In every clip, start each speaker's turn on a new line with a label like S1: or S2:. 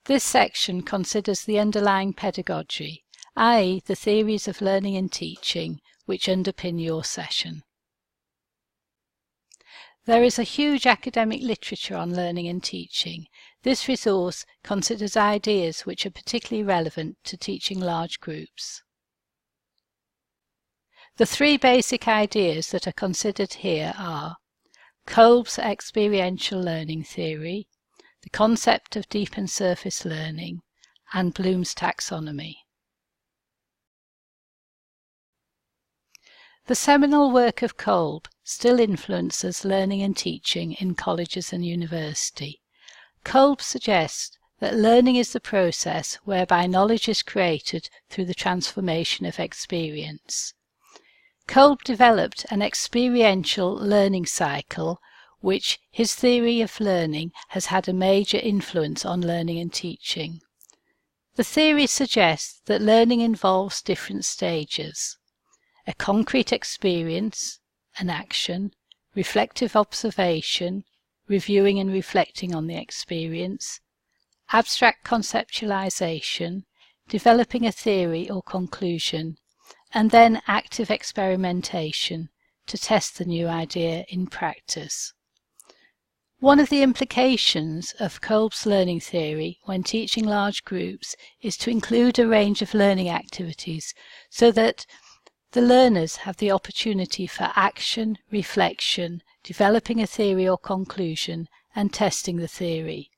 S1: This section considers the underlying pedagogy, i.e. the theories of learning and teaching, which underpin your session. There is a huge academic literature on learning and teaching. This resource considers ideas which are particularly relevant to teaching large groups. The three basic ideas that are considered here are Kolb's experiential learning theory, the concept of deep and surface learning, and Bloom's taxonomy. The seminal work of Kolb still influences learning and teaching in colleges and university. Kolb suggests that learning is the process whereby knowledge is created through the transformation of experience. Kolb developed an experiential learning cycle, which his theory of learning has had a major influence on learning and teaching. The theory suggests that learning involves different stages: a concrete experience, an action, reflective observation, reviewing and reflecting on the experience, abstract conceptualization, developing a theory or conclusion, and then active experimentation to test the new idea in practice. One of the implications of Kolb's learning theory when teaching large groups is to include a range of learning activities so that the learners have the opportunity for action, reflection, developing a theory or conclusion, and testing the theory.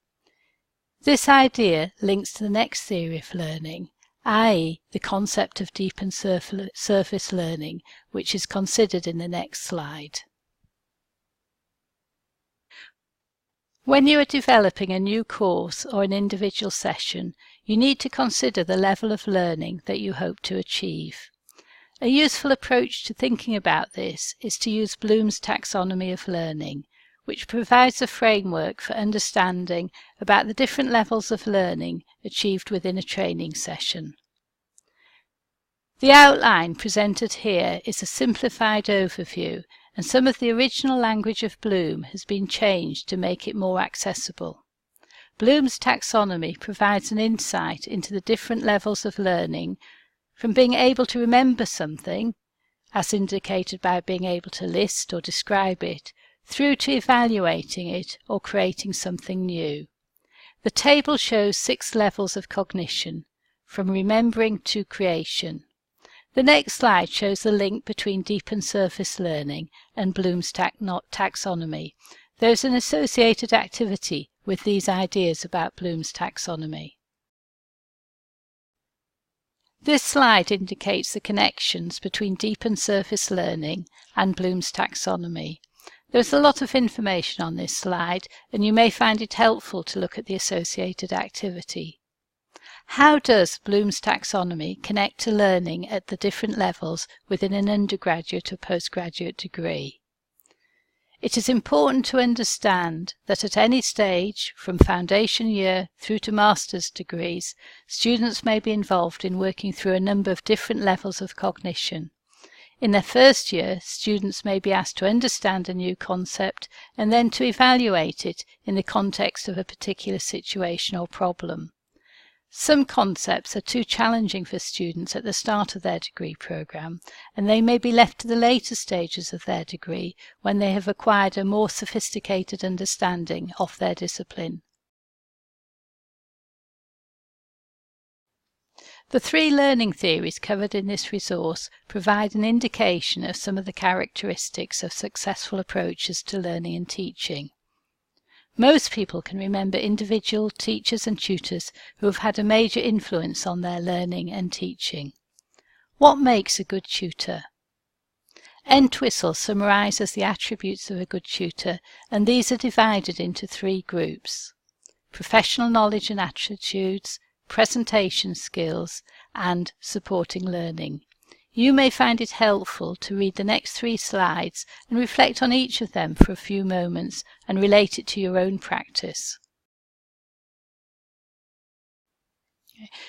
S1: This idea links to the next theory of learning, i.e. the concept of deep and surface learning, which is considered in the next slide. When you are developing a new course or an individual session, you need to consider the level of learning that you hope to achieve. A useful approach to thinking about this is to use Bloom's taxonomy of learning, which provides a framework for understanding about the different levels of learning achieved within a training session. The outline presented here is a simplified overview, and some of the original language of Bloom has been changed to make it more accessible. Bloom's taxonomy provides an insight into the different levels of learning, from being able to remember something, as indicated by being able to list or describe it, through to evaluating it or creating something new. The table shows 6 levels of cognition, from remembering to creation. The next slide shows the link between deep and surface learning and Bloom's taxonomy. There is an associated activity with these ideas about Bloom's taxonomy. This slide indicates the connections between deep and surface learning and Bloom's taxonomy. There is a lot of information on this slide, and you may find it helpful to look at the associated activity. How does Bloom's taxonomy connect to learning at the different levels within an undergraduate or postgraduate degree? It is important to understand that at any stage, from foundation year through to master's degrees, students may be involved in working through a number of different levels of cognition. In their first year, students may be asked to understand a new concept and then to evaluate it in the context of a particular situation or problem. Some concepts are too challenging for students at the start of their degree programme, and they may be left to the later stages of their degree when they have acquired a more sophisticated understanding of their discipline. The 3 learning theories covered in this resource provide an indication of some of the characteristics of successful approaches to learning and teaching. Most people can remember individual teachers and tutors who have had a major influence on their learning and teaching. What makes a good tutor? Entwistle summarises the attributes of a good tutor, and these are divided into 3 groups: professional knowledge and attitudes, presentation skills, and supporting learning. You may find it helpful to read the next 3 slides and reflect on each of them for a few moments and relate it to your own practice.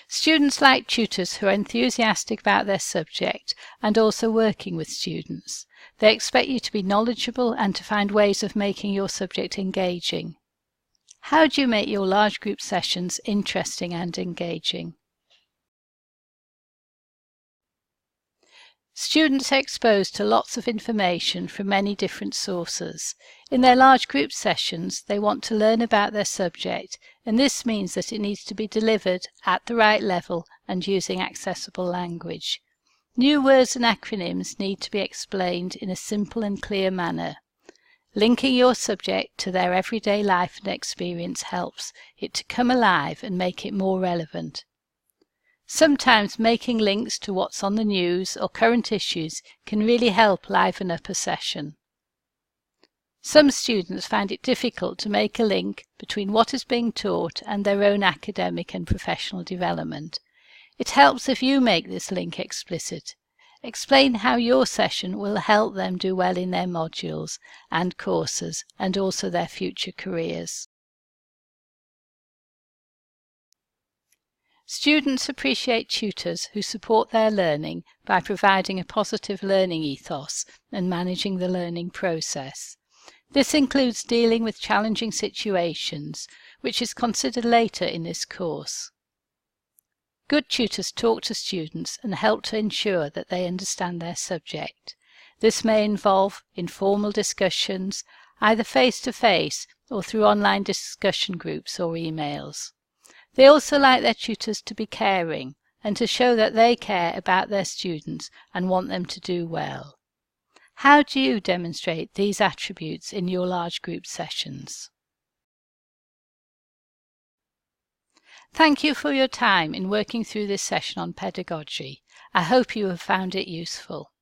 S1: Students like tutors who are enthusiastic about their subject and also working with students. They expect you to be knowledgeable and to find ways of making your subject engaging. How do you make your large group sessions interesting and engaging? Students are exposed to lots of information from many different sources. In their large group sessions, they want to learn about their subject, and this means that it needs to be delivered at the right level and using accessible language. New words and acronyms need to be explained in a simple and clear manner. Linking your subject to their everyday life and experience helps it to come alive and make it more relevant. Sometimes making links to what's on the news or current issues can really help liven up a session. Some students find it difficult to make a link between what is being taught and their own academic and professional development. It helps if you make this link explicit. Explain how your session will help them do well in their modules and courses and also their future careers. Students appreciate tutors who support their learning by providing a positive learning ethos and managing the learning process. This includes dealing with challenging situations, which is considered later in this course. Good tutors talk to students and help to ensure that they understand their subject. This may involve informal discussions, either face-to-face or through online discussion groups or emails. They also like their tutors to be caring and to show that they care about their students and want them to do well. How do you demonstrate these attributes in your large group sessions? Thank you for your time in working through this session on pedagogy. I hope you have found it useful.